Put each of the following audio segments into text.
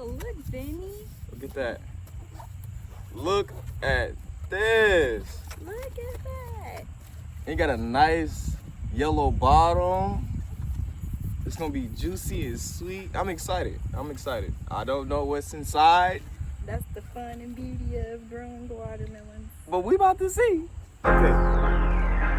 look, Vinny. Look at that. Look at this. Look at that. It got a nice yellow bottom. It's gonna be juicy and sweet. I'm excited. I don't know what's inside, That's the fun and beauty of growing watermelons. but we about to see. Okay.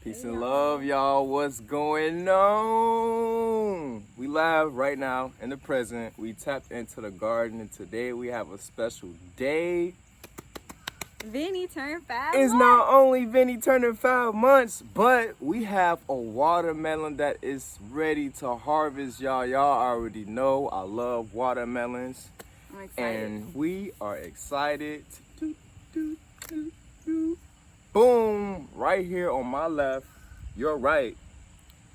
Peace and love, y'all. What's going on? We live right now in the present. We tapped into the garden, and today we have a special day. Vinny turned 5 It's months. not only Vinny turning 5 months, but we have a watermelon that is ready to harvest, y'all. Y'all already know I love watermelons, I'm excited. and we are excited. Boom! Right here on my left, your right,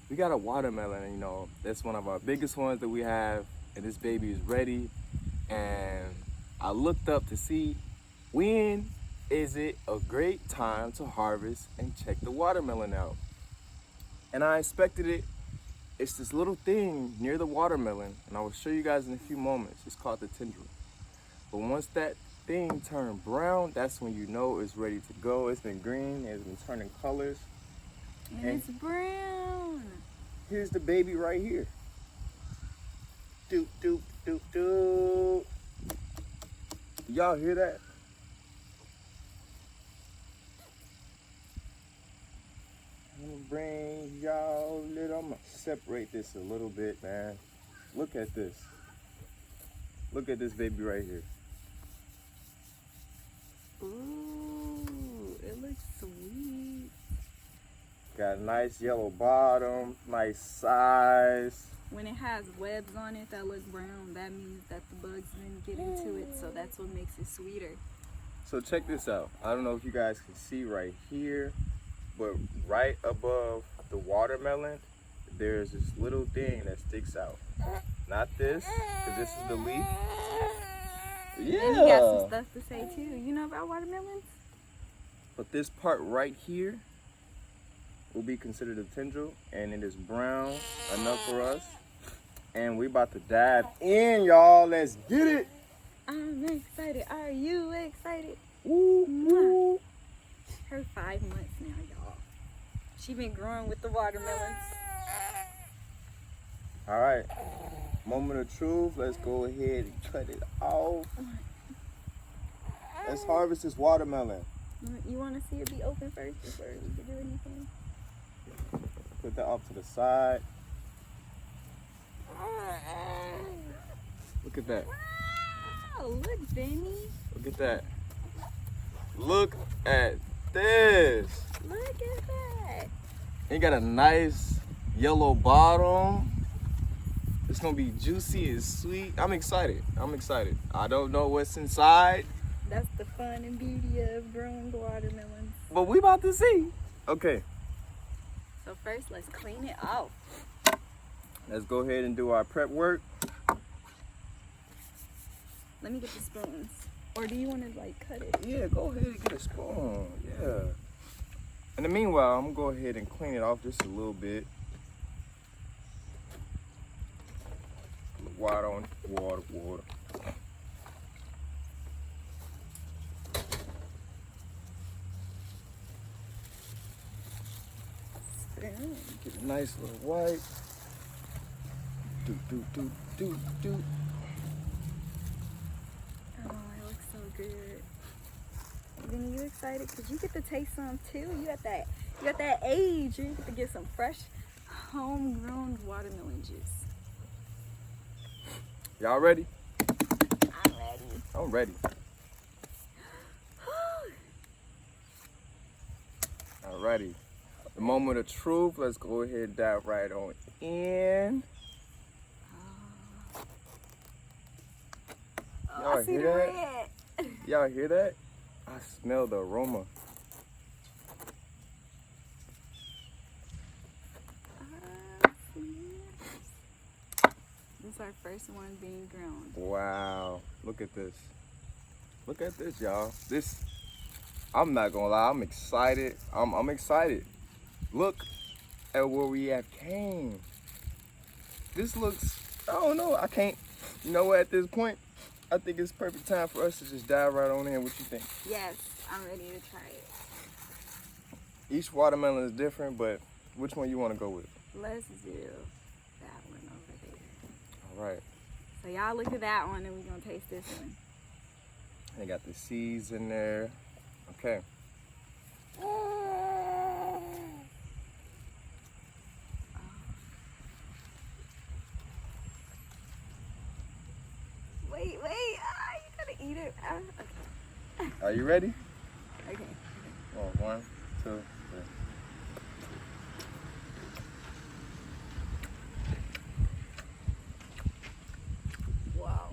we got a watermelon. You know, that's one of our biggest ones that we have, and this baby is ready. And I looked up to see when is it a great time to harvest and check the watermelon out. And I expected it. It's this little thing near the watermelon, and I will show you guys in a few moments. It's called the tendril. But once that thing turned brown, that's when you know it's ready to go. It's been green, it's been turning colors. And it's brown. Here's the baby right here. Doop, doop, doop, doop. Y'all hear that? I'm gonna bring y'all little, I'm gonna separate this a little bit, man. Look at this. Look at this baby right here. Ooh, it looks sweet. Got a nice yellow bottom, nice size. When it has webs on it that look brown, that means that the bugs didn't get into it, so that's what makes it sweeter. So check this out. I don't know if you guys can see right here, but right above the watermelon, there's this little thing that sticks out. Not this, because this is the leaf. Yeah. And you got some stuff to say too. You know about watermelons? But this part right here will be considered a tendril, and it is brown enough for us. And we about to dive in, y'all. Let's get it. I'm excited. Are you excited? Woo, woo. Her 5 months now, y'all. She been growing with the watermelons. All right. Moment of truth. Let's go ahead and cut it off. Let's harvest this watermelon. You want to see it be open first before we can do anything? Put that off to the side. Look at that. Wow, look, Vinny. Look at that. Look at this. Look at that. It got a nice yellow bottom. It's gonna be juicy and sweet. I'm excited. I don't know what's inside, That's the fun and beauty of growing watermelons. but we about to see. Okay, So first, let's clean it off. let's go ahead and do our prep work. Let me get the spoons. Or do you want to like cut it? Yeah, go ahead and get a spoon. Yeah. In the meanwhile, I'm gonna go ahead and clean it off just a little bit. Water on water. Spoon. Get a nice little wipe. Do. Oh, it looks so good. Vinny, you excited? Because you get to taste some too. You at that age. You get to get some fresh, homegrown watermelon juice. Y'all ready? I'm ready. I'm ready. Alrighty. The moment of truth. Let's go ahead and dive right on in. Y'all I see hear the that? red. Y'all hear that? I smell the aroma. This is our first one being grown. Wow. Look at this. Look at this, y'all. I'm not gonna lie, I'm excited. I'm excited. Look at where we have came. This looks, I don't know, I can't, you know what, at this point, I think it's perfect time for us to just dive right on in. What you think? Yes, I'm ready to try it. Each watermelon is different, but which one you want to go with? Let's do that one over there. All right. So y'all look at that one and we're gonna taste this one. They got the seeds in there. Okay. Wait, you gotta eat it. Okay. Are you ready? Okay. Oh, 1, 2, 3. Wow.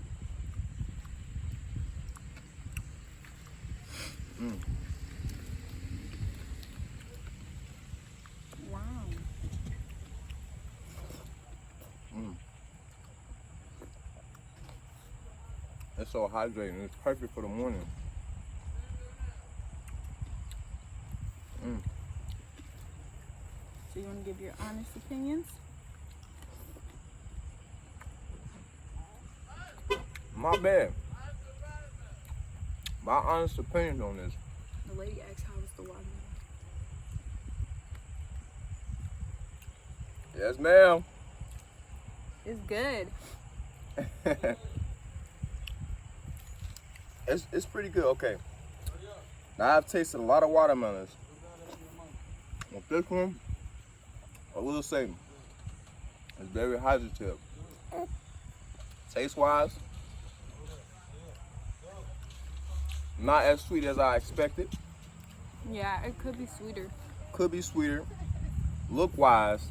Wow. It's so hydrating. It's perfect for the morning. So you want to give your honest opinions? My bad. My honest opinion on this. The lady asked how was the watermelon. Yes, ma'am. It's good. It's pretty good. Okay. Now I've tasted a lot of watermelons. With this one, I will say it's very hydrative. Taste wise, not as sweet as I expected. Yeah, it could be sweeter. Could be sweeter. Look wise,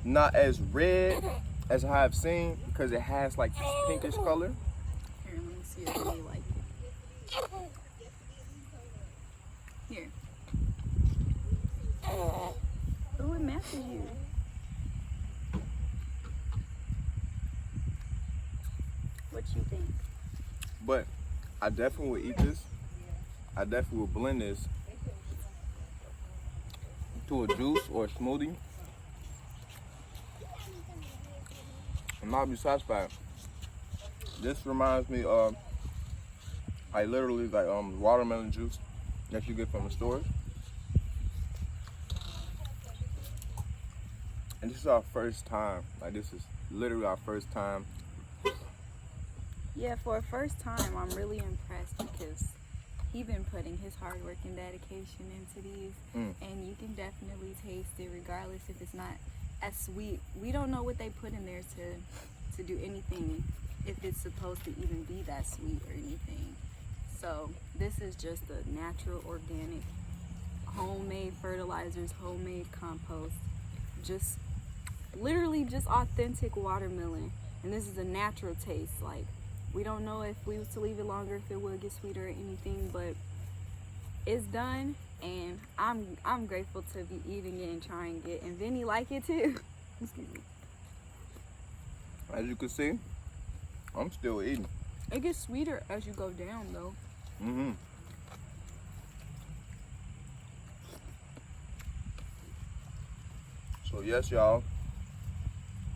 not as red as I have seen because it has like this pinkish color. Here, let me see if they like it. Here. Oh, it matches you. What you think? But I definitely would eat this. I definitely would blend this to a juice or a smoothie. And I'll be satisfied. This reminds me of like watermelon juice that you get from the stores. And this is our first time. Like this is literally our first time. Yeah, for a first time, I'm really impressed because he's been putting his hard work and dedication into these, and you can definitely taste it regardless if it's not as sweet. We don't know what they put in there to do anything, if it's supposed to even be that sweet or anything. So this is just a natural, organic, homemade fertilizers, homemade compost, just literally just authentic watermelon. And this is a natural taste. Like, we don't know if we was to leave it longer if it would get sweeter or anything, but it's done, and I'm grateful to be eating it and trying it, and Vinny like it too. Excuse me. As you can see, I'm still eating. It gets sweeter as you go down though. So yes, y'all,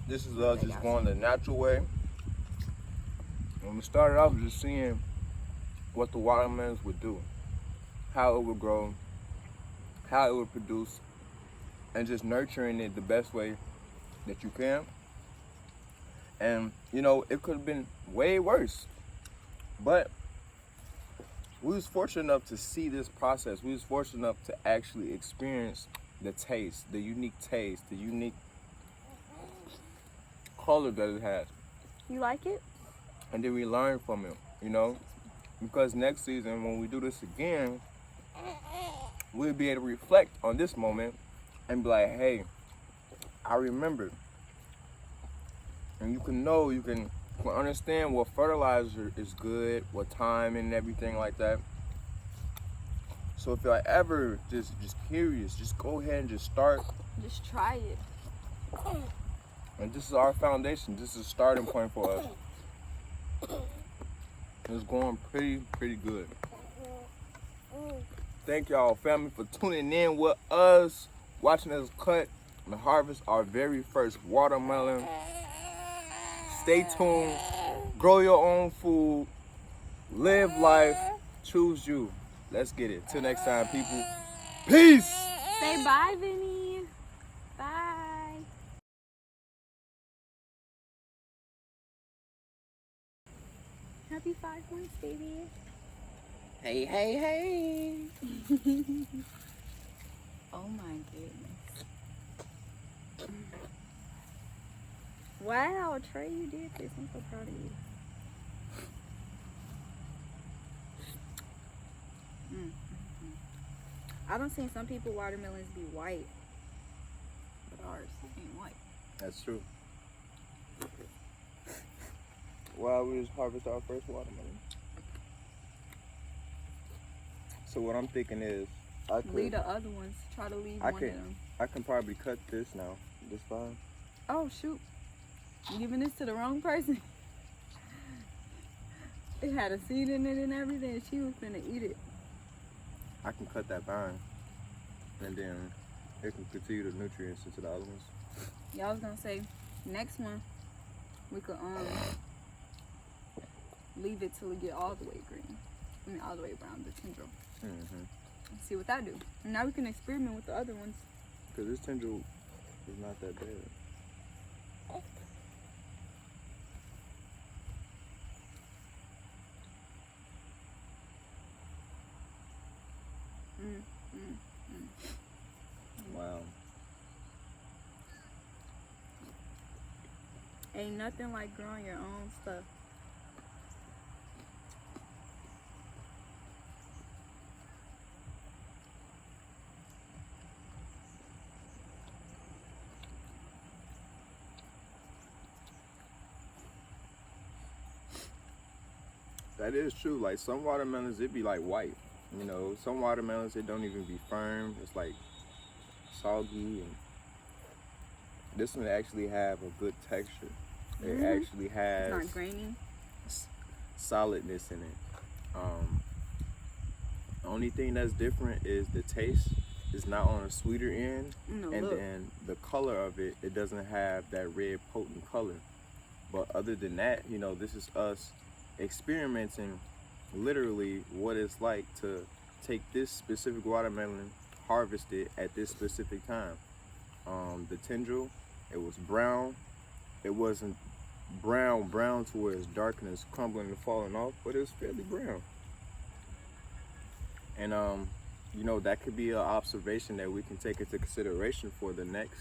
this is us just going the natural way. When we started off, just seeing what the watermelons would do, how it would grow, how it would produce, and just nurturing it the best way that you can. And you know, it could have been way worse, but we was fortunate enough to see this process. We was fortunate enough to actually experience the taste, the unique taste, the unique color that it has. You like it? And then we learn from it, you know? Because next season, when we do this again, we'll be able to reflect on this moment and be like, hey, I remember. And you can know, you can understand what fertilizer is good, what time and everything like that. So if you're ever just curious, just go ahead and just start. Just try it. And this is our foundation. This is a starting point for us. It's going pretty good. Thank y'all, family, for tuning in with us, watching us cut and harvest our very first watermelon. Stay tuned. Grow your own food. Live life. Choose you. Let's get it. Till next time, people. Peace. Say bye, Vinny. Bye. Happy 5 months, baby. Hey, hey, hey. Oh my goodness. Wow, Trey, you did this. I'm so proud of you. I don't see some people watermelons be white, but ours ain't white. That's true. Well, we just harvest our first watermelon. So what I'm thinking is, Leave the other ones. Try to leave one of them. I can probably cut this now. This fine. Oh shoot! You giving this to the wrong person. It had a seed in it and everything. She was finna eat it. I can cut that vine, and then it can continue the nutrients into the other ones. Yeah, I was gonna say, next one we could leave it till it get all the way green. I mean, all the way brown, the tendril. See what that do. And now we can experiment with the other ones. Cause this tendril is not that bad. Wow. Ain't nothing like growing your own stuff. That is true. Like some watermelons, it be like white. You know, some watermelons, it don't even be firm. It's like soggy, and this one actually have a good texture. It actually has It's not grainy. Solidness in it. The only thing that's different is the taste is not on a sweeter end, and then the color of it, it doesn't have that red potent color. But other than that, you know, this is us experimenting literally what it's like to take this specific watermelon, harvest it at this specific time. The tendril, it was brown. It wasn't brown to where it's dark and it's crumbling and falling off, but it was fairly brown. And you know, that could be an observation that we can take into consideration for the next,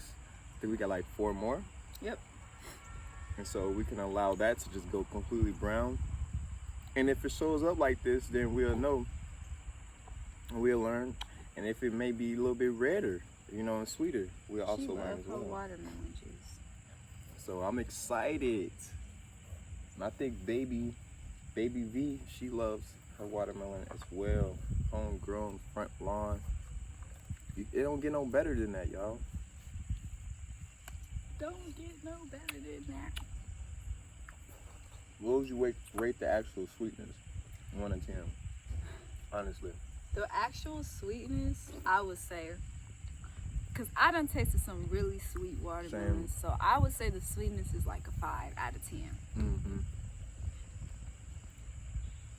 I think we got like 4 more. Yep. And so we can allow that to just go completely brown. And if it shows up like this, then we'll know, and we'll learn. And if it may be a little bit redder, you know, and sweeter, we'll also learn as well. Watermelon juice. So I'm excited. And I think baby V, she loves her watermelon as well. Homegrown, front lawn. It don't get no better than that, y'all. Don't get no better than that. What would you rate the actual sweetness? 1 to 10, honestly. The actual sweetness, I would say, because I done tasted some really sweet watermelons, so I would say the sweetness is like a 5 out of 10.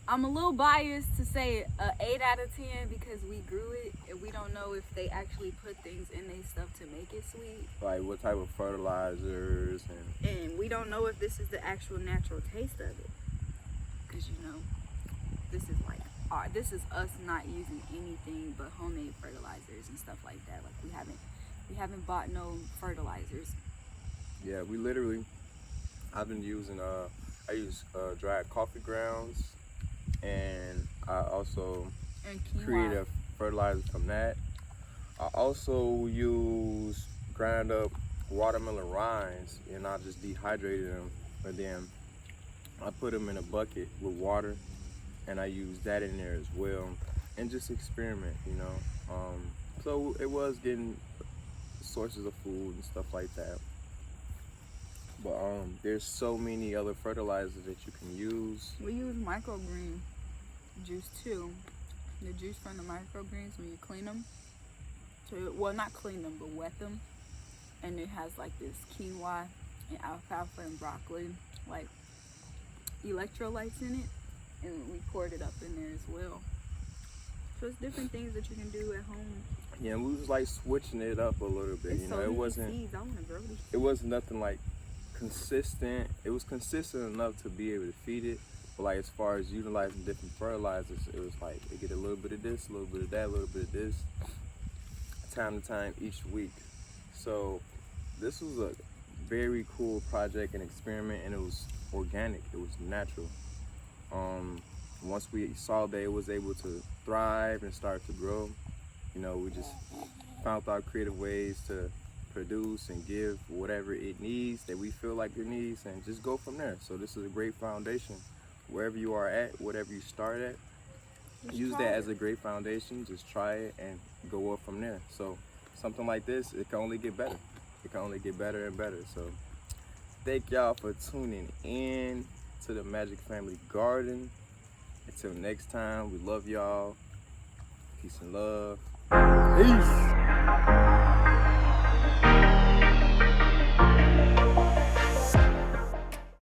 I'm a little biased to say a 8 out of 10 because we grew it and we don't know if they actually put things in their stuff to make it sweet. Like what type of fertilizers and we don't know if this is the actual natural taste of it. Because you know, this is like this is us not using anything but homemade fertilizers and stuff like that. Like we haven't bought no fertilizers. Yeah, we literally, I've been using I use dried coffee grounds, and I also create a fertilizer from that. I also use ground up watermelon rinds, and I just dehydrated them, and then I put them in a bucket with water, and I use that in there as well, and just experiment, you know. So it was getting sources of food and stuff like that. But there's so many other fertilizers that you can use. We use microgreen juice too. The juice from the microgreens, when you clean them, well, not clean them, but wet them, and it has like this quinoa and alfalfa and broccoli, like electrolytes in it, and we poured it up in there as well. So it's different things that you can do at home. Yeah, we was like switching it up a little bit. It's You know, so it many wasn't. seeds. I want to grow these. It wasn't nothing like consistent. It was consistent enough to be able to feed it. But like as far as utilizing different fertilizers, it was like they get a little bit of this, a little bit of that, a little bit of this, time to time each week. So this was a very cool project and experiment, and it was organic. It was natural. Once we saw that it was able to thrive and start to grow, you know, we just found out creative ways to produce and give whatever it needs that we feel like it needs, and just go from there. So this is a great foundation. Wherever you are at, whatever you start at, use that as a great foundation. Just try it and go up from there. So something like this, it can only get better. It can only get better and better. So thank y'all for tuning in to the Majik Family Garden. Until next time, we love y'all. Peace and love. Peace.